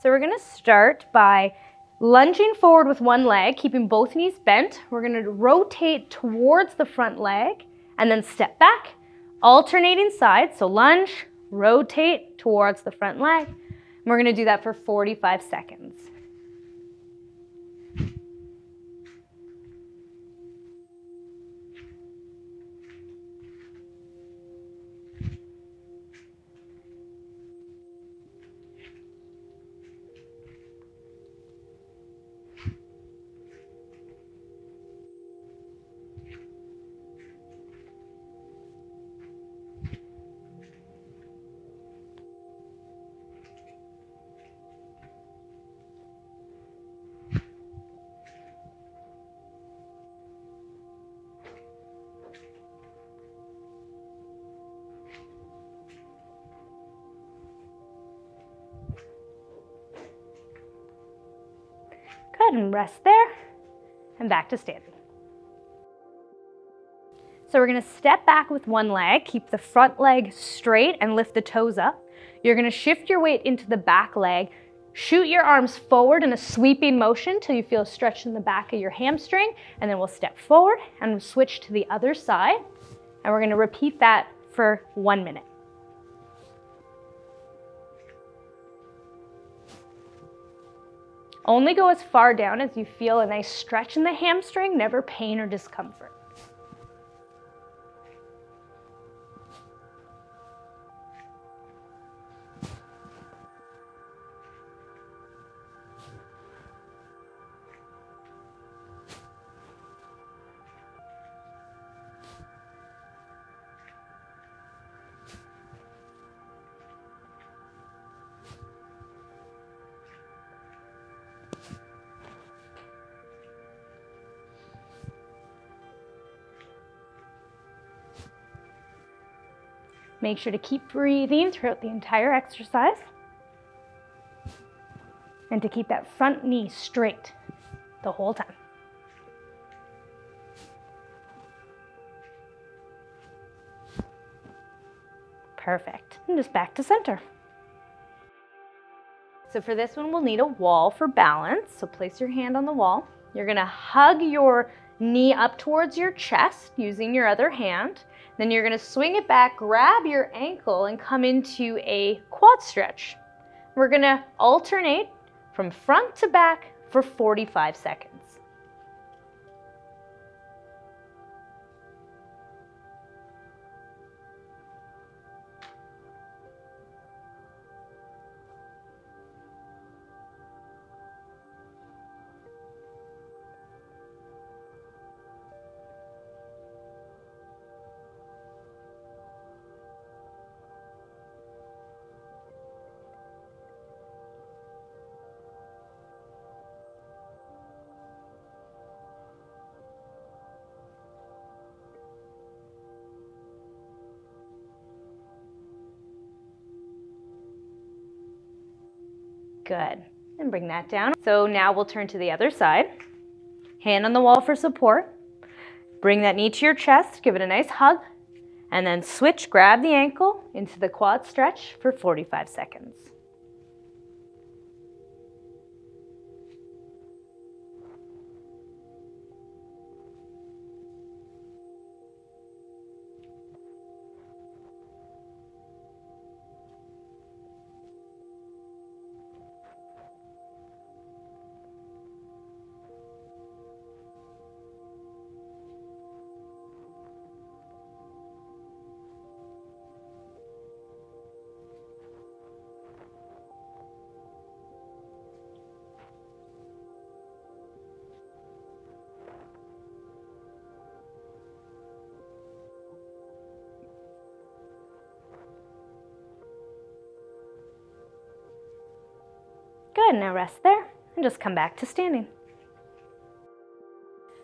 So we're going to start by lunging forward with one leg, keeping both knees bent. We're going to rotate towards the front leg and then step back, alternating sides. So lunge, rotate towards the front leg. And we're going to do that for 45 seconds. Good, and rest there, and back to standing. So we're going to step back with one leg, keep the front leg straight and lift the toes up. You're going to shift your weight into the back leg, shoot your arms forward in a sweeping motion till you feel a stretch in the back of your hamstring, and then we'll step forward and we'll switch to the other side, and we're going to repeat that for 1 minute. Only go as far down as you feel a nice stretch in the hamstring, never pain or discomfort. Make sure to keep breathing throughout the entire exercise and to keep that front knee straight the whole time. Perfect. And just back to center. So for this one, we'll need a wall for balance. So place your hand on the wall. You're going to hug your knee up towards your chest using your other hand. Then you're going to swing it back, grab your ankle, and come into a quad stretch. We're going to alternate from front to back for 45 seconds. Good. And bring that down. So now we'll turn to the other side. Hand on the wall for support. Bring that knee to your chest, give it a nice hug, and then switch, grab the ankle into the quad stretch for 45 seconds. Good, now rest there and just come back to standing.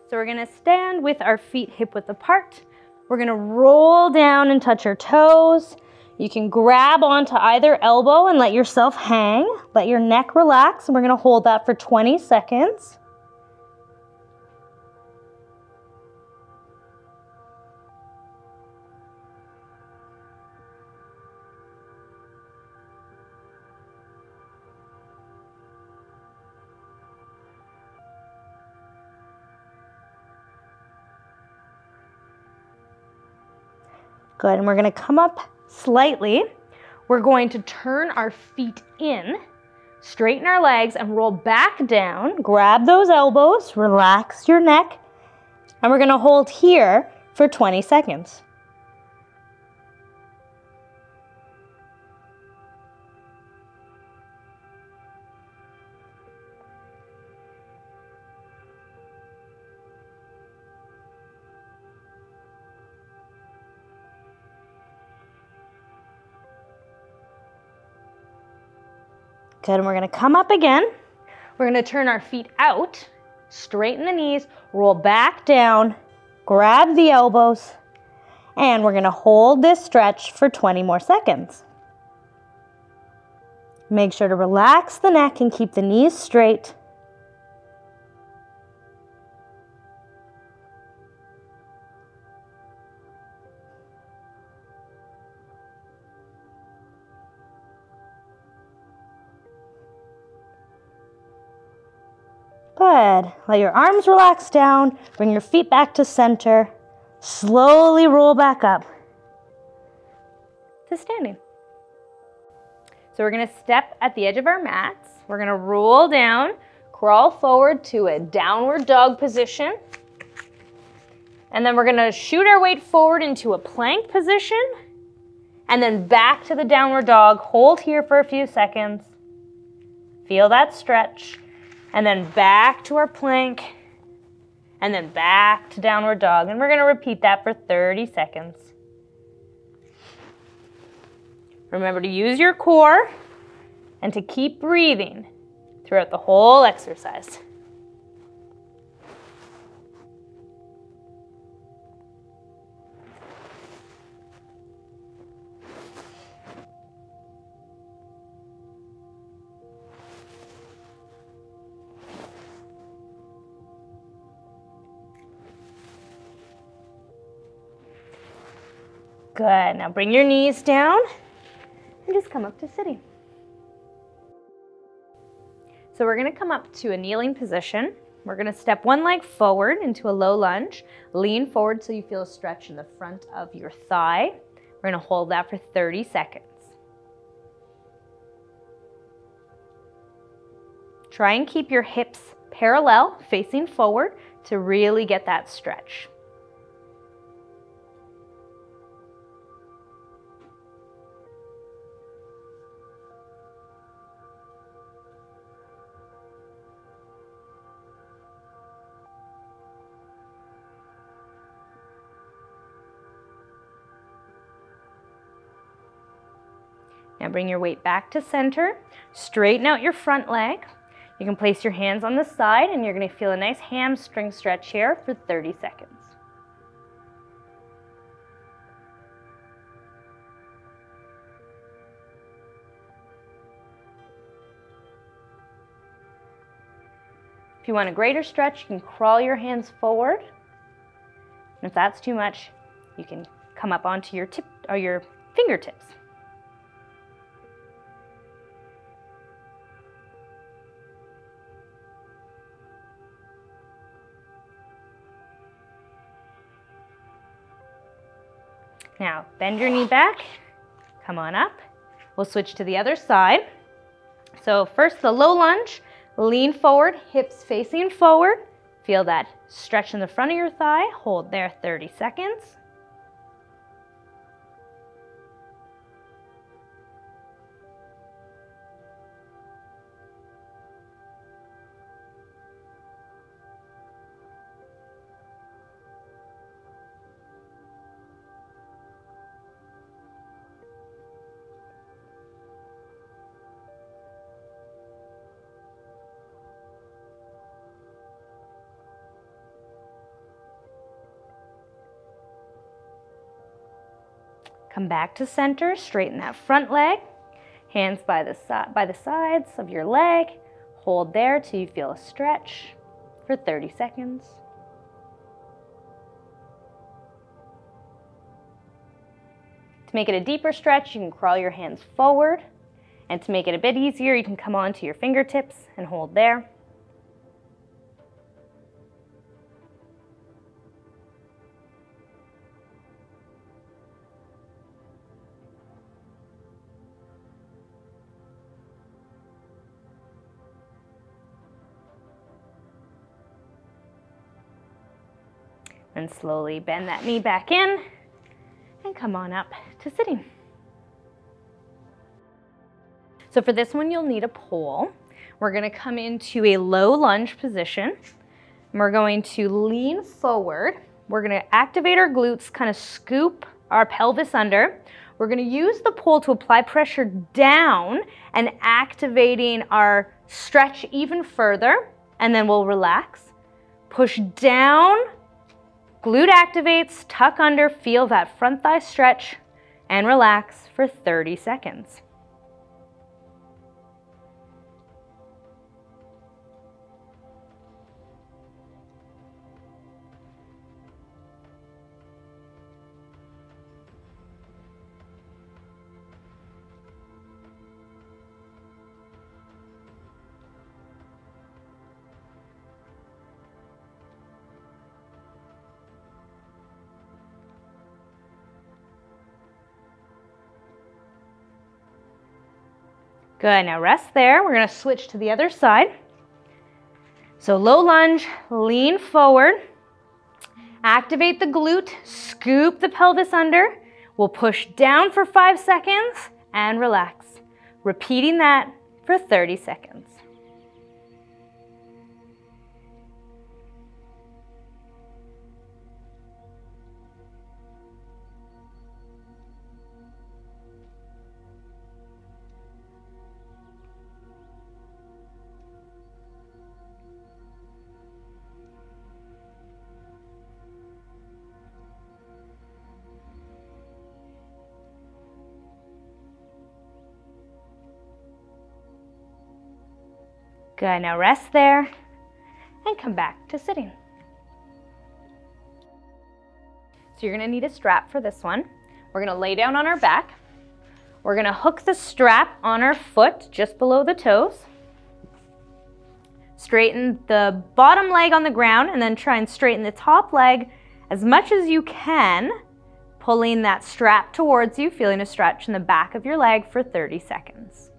So we're gonna stand with our feet hip width apart. We're gonna roll down and touch our toes. You can grab onto either elbow and let yourself hang. Let your neck relax, and we're gonna hold that for 20 seconds. Good, and we're gonna come up slightly. We're going to turn our feet in, straighten our legs, and roll back down. Grab those elbows, relax your neck, and we're gonna hold here for 20 seconds. Good, and we're gonna come up again. We're gonna turn our feet out, straighten the knees, roll back down, grab the elbows, and we're gonna hold this stretch for 20 more seconds. Make sure to relax the neck and keep the knees straight. Good. Let your arms relax down. Bring your feet back to center. Slowly roll back up to standing. So we're going to step at the edge of our mats. We're going to roll down, crawl forward to a downward dog position. And then we're going to shoot our weight forward into a plank position. And then back to the downward dog. Hold here for a few seconds. Feel that stretch. And then back to our plank, and then back to downward dog. And we're gonna repeat that for 30 seconds. Remember to use your core and to keep breathing throughout the whole exercise. Good, now bring your knees down and just come up to sitting. So we're gonna come up to a kneeling position. We're gonna step one leg forward into a low lunge. Lean forward so you feel a stretch in the front of your thigh. We're gonna hold that for 30 seconds. Try and keep your hips parallel, facing forward to really get that stretch. Now bring your weight back to center. Straighten out your front leg. You can place your hands on the side and you're going to feel a nice hamstring stretch here for 30 seconds. If you want a greater stretch, you can crawl your hands forward. And if that's too much, you can come up onto your fingertips. Now, bend your knee back, come on up. We'll switch to the other side. So first the low lunge, lean forward, hips facing forward. Feel that stretch in the front of your thigh. Hold there 30 seconds. Come back to center, straighten that front leg. Hands by the sides of your leg. Hold there till you feel a stretch for 30 seconds. To make it a deeper stretch, you can crawl your hands forward. And to make it a bit easier, you can come onto your fingertips and hold there. And slowly bend that knee back in and come on up to sitting. So for this one, you'll need a pole. We're gonna come into a low lunge position. And we're going to lean forward. We're gonna activate our glutes, kind of scoop our pelvis under. We're gonna use the pole to apply pressure down and activating our stretch even further. And then we'll relax, push down, glute activates, tuck under, feel that front thigh stretch, and relax for 30 seconds. Good, now rest there. We're gonna switch to the other side. So low lunge, lean forward, activate the glute, scoop the pelvis under. We'll push down for 5 seconds and relax. Repeating that for 30 seconds. Good, now rest there and come back to sitting. So you're gonna need a strap for this one. We're gonna lay down on our back. We're gonna hook the strap on our foot just below the toes. Straighten the bottom leg on the ground and then try and straighten the top leg as much as you can, pulling that strap towards you, feeling a stretch in the back of your leg for 30 seconds.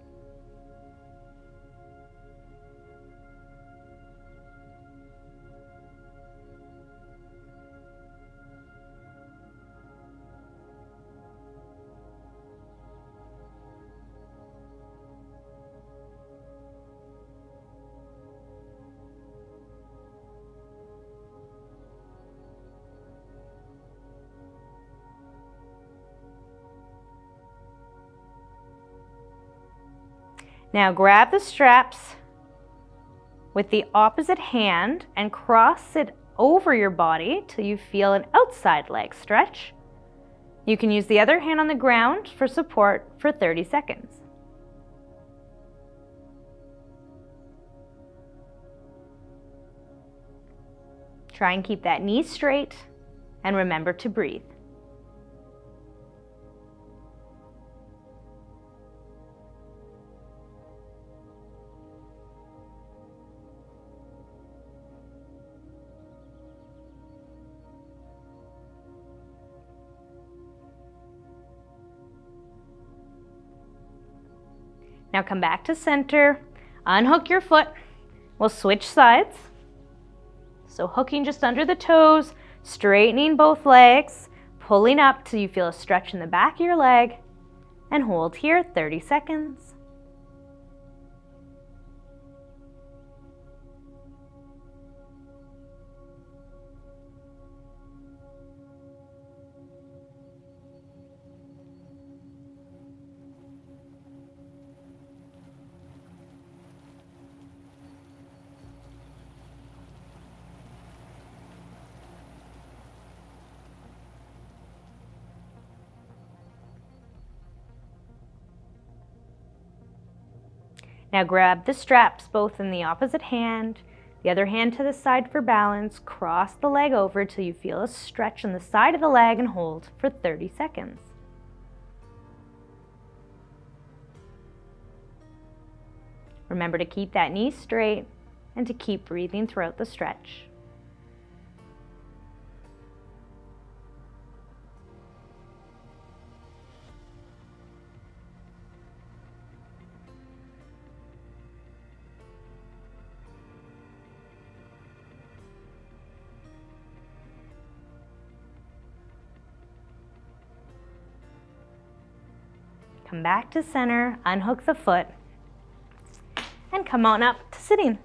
Now grab the straps with the opposite hand and cross it over your body till you feel an outside leg stretch. You can use the other hand on the ground for support for 30 seconds. Try and keep that knee straight and remember to breathe. Now come back to center, unhook your foot. We'll switch sides. So hooking just under the toes, straightening both legs, pulling up till you feel a stretch in the back of your leg, and hold here 30 seconds. Now grab the straps both in the opposite hand, the other hand to the side for balance, cross the leg over till you feel a stretch on the side of the leg and hold for 30 seconds. Remember to keep that knee straight and to keep breathing throughout the stretch. Come back to center, unhook the foot, and come on up to sitting.